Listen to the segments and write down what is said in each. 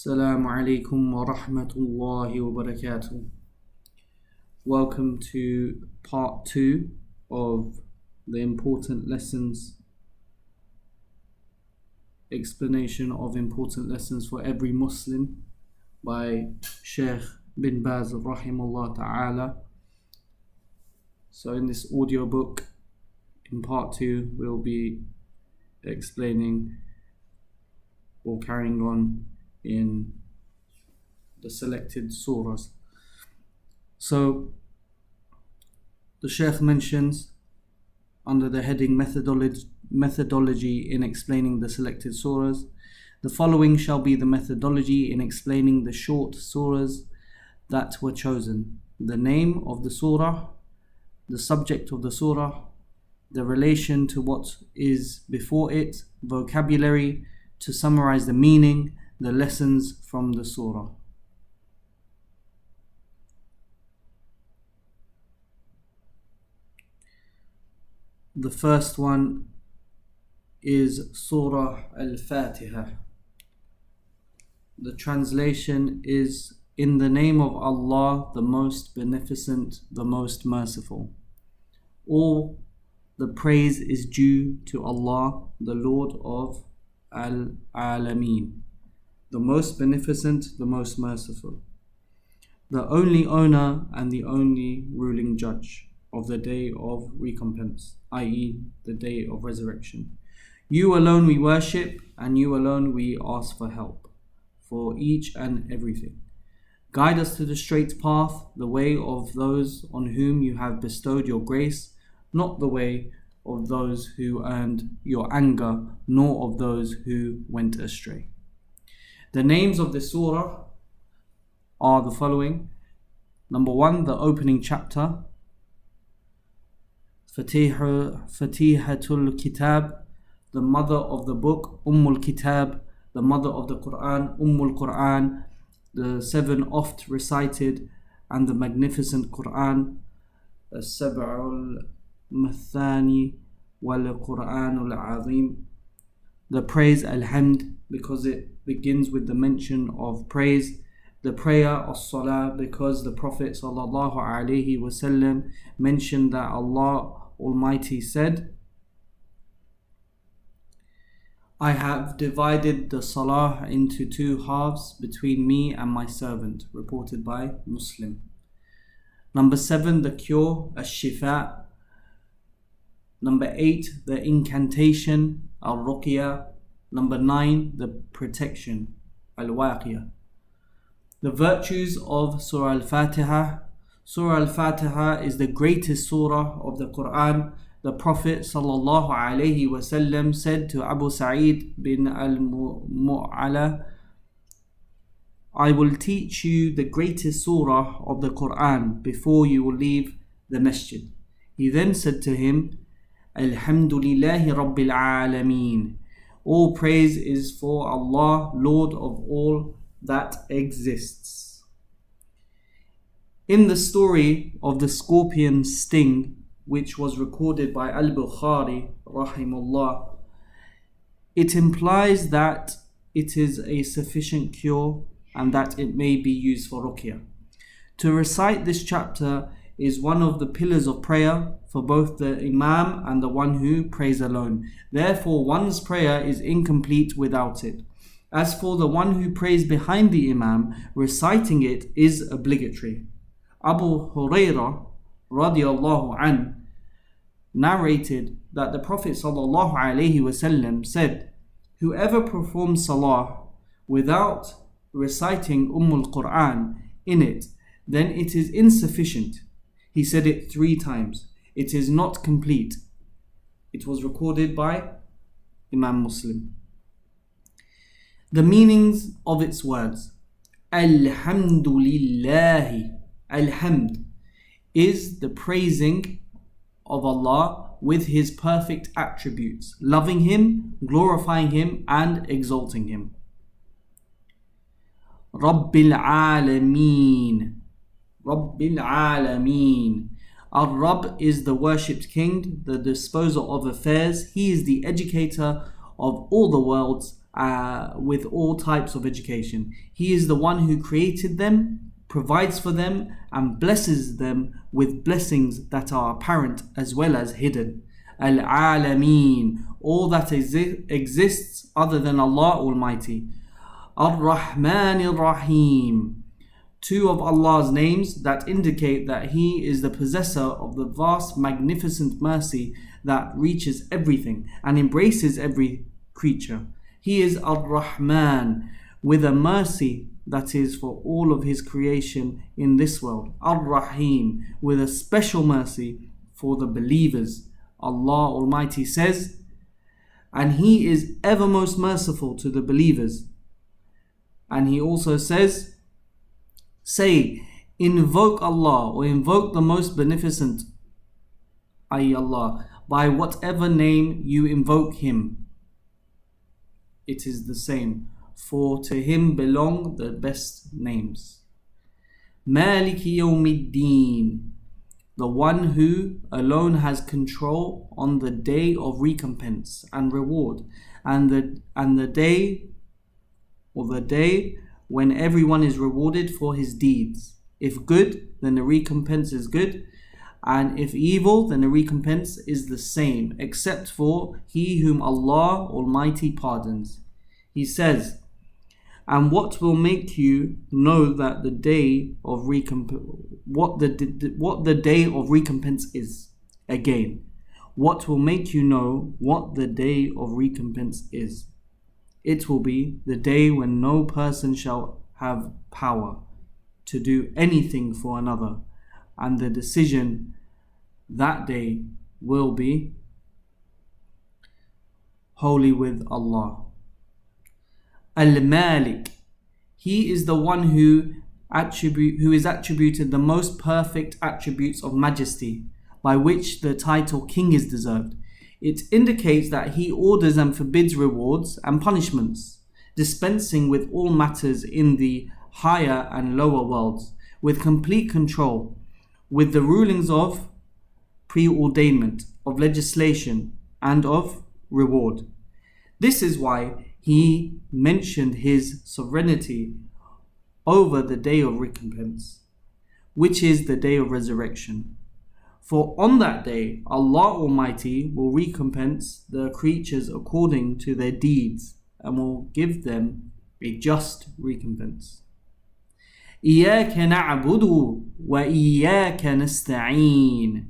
Assalamu alaikum wa rahmatullahi wa barakatuh. Welcome to part 2 of the important lessons, explanation of important lessons for every Muslim by Sheikh bin Baz rahimahullah ta'ala. So in this audio book, in part 2, we'll be explaining or carrying on in the selected surahs. So the Shaykh mentions under the heading methodology in explaining the selected surahs, the following shall be the methodology in explaining the short surahs that were chosen: the name of the surah, the subject of the surah, the relation to what is before it, vocabulary, to summarize the meaning, the lessons from the surah. The first one is Surah Al-Fatiha. The translation is, in the name of Allah, the most beneficent, the most merciful. All the praise is due to Allah, the Lord of Al-Alameen, the most beneficent, the most merciful, the only owner and the only ruling judge of the day of recompense, i.e. the day of resurrection. You alone we worship, and you alone we ask for help for each and everything. Guide us to the straight path, the way of those on whom you have bestowed your grace, not the way of those who earned your anger, nor of those who went astray. The names of the surah are the following. Number 1, the opening chapter, Fatihatul Kitab, the mother of the book, Kitab, the mother of the Quran, Quran, the 7 oft recited and the magnificent Quran, As-Sab'ul Mathani wal Quranul Azim. The praise Alhamd, because it begins with the mention of praise. The prayer As-Salah, because the Prophet sallallahu alaihi wasallam mentioned that Allah Almighty said, I have divided the Salah into 2 halves between me and my servant, reported by Muslim. Number 7, the cure, Ash-Shifa. Number 8, the incantation, Al-Ruqya. Number 9, the protection, Al-Waqiyah. The virtues of Surah Al-Fatiha. Surah Al-Fatiha is the greatest surah of the Quran. The Prophet sallallahu alaihi wasallam said to Abu Sa'id bin al-Mu'ala, I will teach you the greatest surah of the Quran before you will leave the masjid. He then said to him, Alhamdulillahi Rabbil Alameen. All praise is for Allah, Lord of all that exists. In the story of the scorpion sting, which was recorded by Al-Bukhari rahimahullah, it implies that it is a sufficient cure and that it may be used for ruqyah. To recite this chapter is one of the pillars of prayer for both the Imam and the one who prays alone. Therefore, one's prayer is incomplete without it. As for the one who prays behind the Imam, reciting it is obligatory. Abu Hurairah radiallahu an narrated that the Prophet sallallahu alaihi wasallam said, whoever performs salah without reciting Quran in it, then it is insufficient. He said it 3 times. It is not complete. It was recorded by Imam Muslim. The meanings of its words. Alhamdulillahi. Alhamd is the praising of Allah with His perfect attributes, loving Him, glorifying Him and exalting Him. Rabbil Alameen. Rabbil Alameen. Ar-Rabb is the worshipped King, the disposer of affairs. He is the educator of all the worlds. with all types of education. He is the one who created them, provides for them, and blesses them with blessings that are apparent as well as hidden. Al-Alameen, all that exists other than Allah Almighty. Ar-Rahman Ar-Rahim, two of Allah's names that indicate that He is the possessor of the vast, magnificent mercy that reaches everything and embraces every creature. He is Ar-Rahman, with a mercy that is for all of His creation in this world. Ar-Rahim, with a special mercy for the believers. Allah Almighty says, and He is ever most merciful to the believers. And He also says, say, invoke Allah, or invoke the most beneficent, i.e. Allah, by whatever name you invoke Him. It is the same, for to Him belong the best names. Maliki Yawmiddin, the one who alone has control on the day of recompense and reward, and the day, or the day when everyone is rewarded for his deeds. If good, then the recompense is good, and if evil, then the recompense is the same, except for he whom Allah Almighty pardons. He says, and what will make you know that the day of what the day of recompense is? Again, what will make you know what the day of recompense is? It will be the day when no person shall have power to do anything for another, and the decision that day will be wholly with Allah. Al-Malik, He is the one who is attributed the most perfect attributes of majesty, by which the title king is deserved. It indicates that He orders and forbids rewards and punishments, dispensing with all matters in the higher and lower worlds, with complete control, with the rulings of preordainment, of legislation, and of reward. This is why He mentioned His sovereignty over the day of recompense, which is the day of resurrection. For on that day, Allah Almighty will recompense the creatures according to their deeds and will give them a just recompense. إِيَّاكَ نَعْبُدُ وَإِيَّاكَ نَسْتَعِينُ,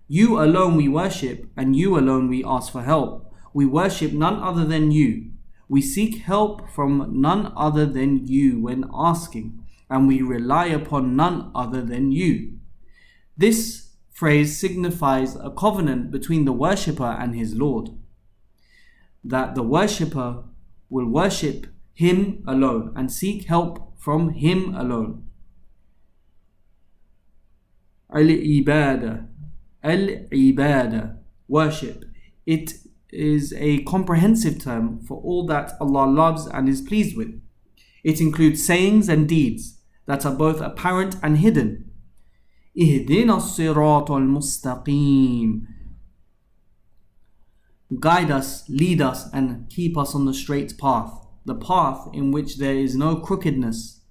You alone we worship, and You alone we ask for help. We worship none other than You. We seek help from none other than You when asking, and we rely upon none other than You. This phrase signifies a covenant between the worshipper and his Lord, that the worshipper will worship Him alone and seek help from Him alone. Al-Ibadah, worship. It is a comprehensive term for all that Allah loves and is pleased with. It includes sayings and deeds that are both apparent and hidden. اهدنا الصراط المستقيم, guide us, lead us, and keep us on the straight path, the path in which there is no crookedness,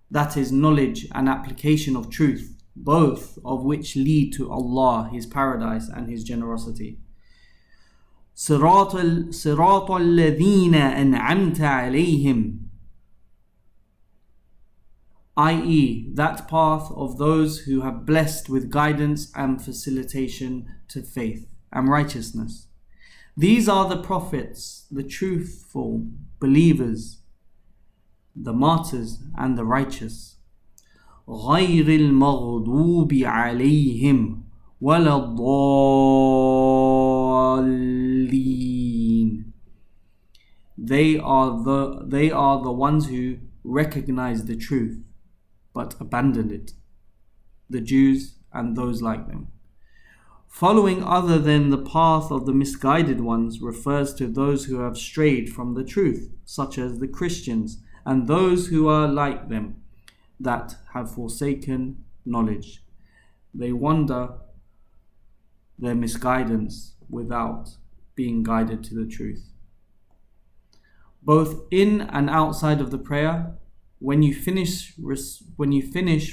that is knowledge and application of truth, both of which lead to Allah, His paradise, and His generosity. صراط الذين أنعمت عليهم, i.e. that path of those who have blessed with guidance and facilitation to faith and righteousness. These are the prophets, the truthful believers, the martyrs and the righteous. غير المغضوب عليهم ولا الضالين. They are the ones who recognize the truth but abandoned it, the Jews and those like them. Following other than the path of the misguided ones refers to those who have strayed from the truth, such as the Christians, and those who are like them, that have forsaken knowledge. They wander their misguidance without being guided to the truth. both in and outside of the prayer. When you finish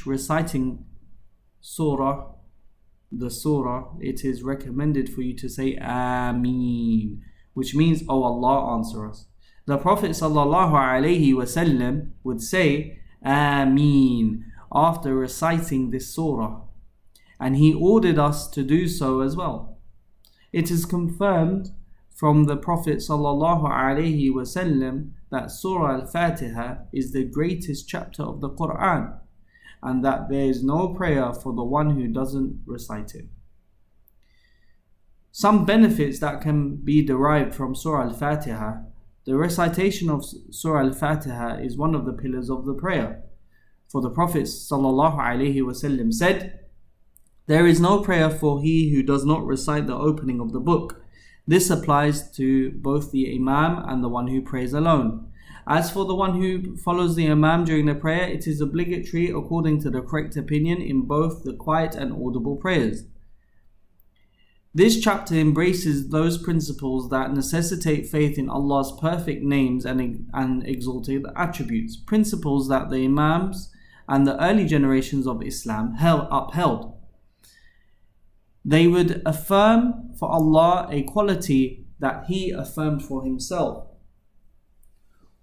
reciting surah, the surah, it is recommended for you to say Ameen, which means, "Oh Allah, answer us." The Prophet ﷺ would say Ameen after reciting this surah, and he ordered us to do so as well. It is confirmed from the Prophet ﷺ that Surah Al-Fatiha is the greatest chapter of the Quran, and that there is no prayer for the one who doesn't recite it. Some benefits that can be derived from Surah Al-Fatiha. The recitation of Surah Al-Fatiha is one of the pillars of the prayer. For the Prophet ﷺ said, "There is no prayer for he who does not recite the opening of the book." This applies to both the Imam and the one who prays alone. As for the one who follows the Imam during the prayer, it is obligatory according to the correct opinion in both the quiet and audible prayers. This chapter embraces those principles that necessitate faith in Allah's perfect names and exalted attributes, principles that the Imams and the early generations of Islam upheld. They would affirm for Allah a quality that He affirmed for Himself,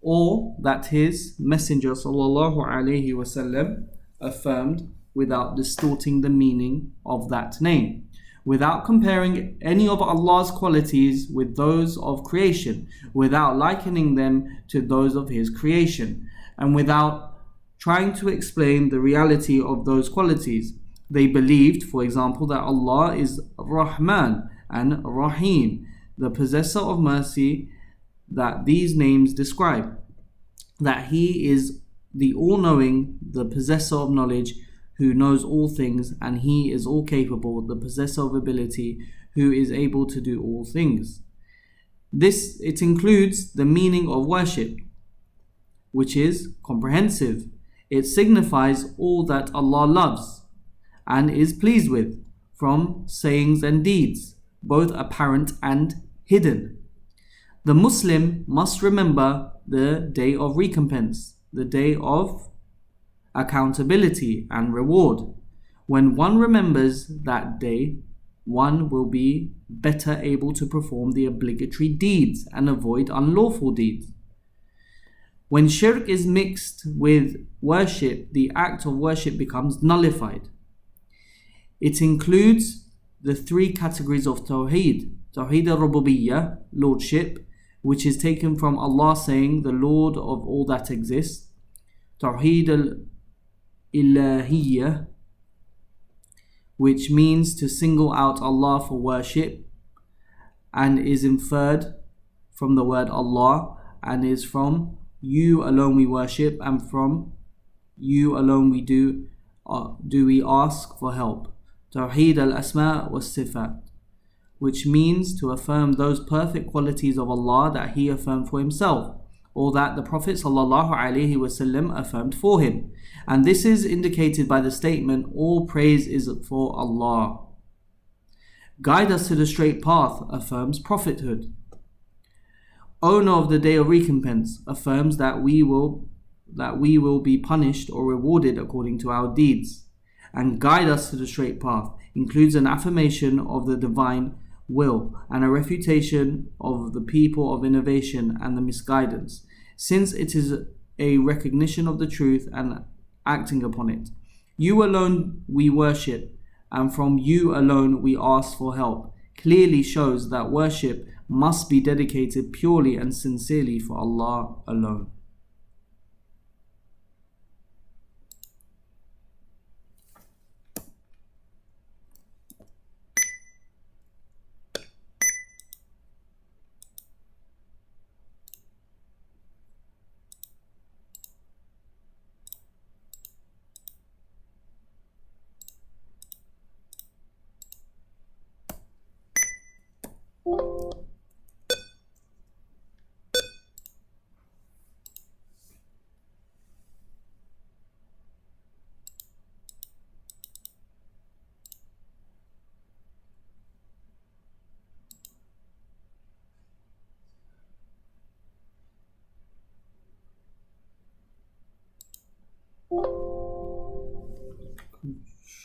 or that His Messenger ﷺ affirmed without distorting the meaning of that name, without comparing any of Allah's qualities with those of creation, without likening them to those of His creation, and without trying to explain the reality of those qualities. They believed, for example, that Allah is Rahman and Rahim, the possessor of mercy that these names describe, that He is the all-knowing, the possessor of knowledge, who knows all things, and He is all-capable, the possessor of ability, who is able to do all things. It includes the meaning of worship, which is comprehensive. It signifies all that Allah loves and is pleased with, from sayings and deeds, both apparent and hidden. The Muslim must remember the day of recompense, the day of accountability and reward. When one remembers that day, one will be better able to perform the obligatory deeds and avoid unlawful deeds. When shirk is mixed with worship, the act of worship becomes nullified. It includes the three categories of Tawheed. Tawheed al-Rububiyyah, Lordship, which is taken from Allah saying, "the Lord of all that exists." Tawheed al-Ilahiyyah, which means to single out Allah for worship, and is inferred from the word Allah, and is from you alone we worship, and from you alone we do we ask for help. Tawheed al-Asma wa Sifat, which means to affirm those perfect qualities of Allah that He affirmed for Himself, or that the Prophet ﷺ affirmed for Him. And this is indicated by the statement, "All praise is for Allah." Guide us to the straight path affirms prophethood. Owner of the day of recompense affirms that we will be punished or rewarded according to our deeds. And guide us to the straight path includes an affirmation of the divine will and a refutation of the people of innovation and the misguidance, since it is a recognition of the truth and acting upon it. You alone we worship, and from you alone we ask for help, clearly shows that worship must be dedicated purely and sincerely for Allah alone.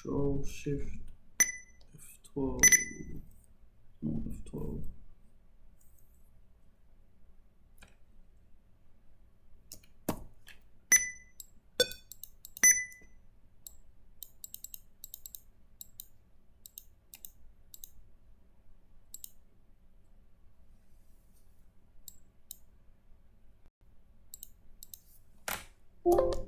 Control Shift F12. No, F12.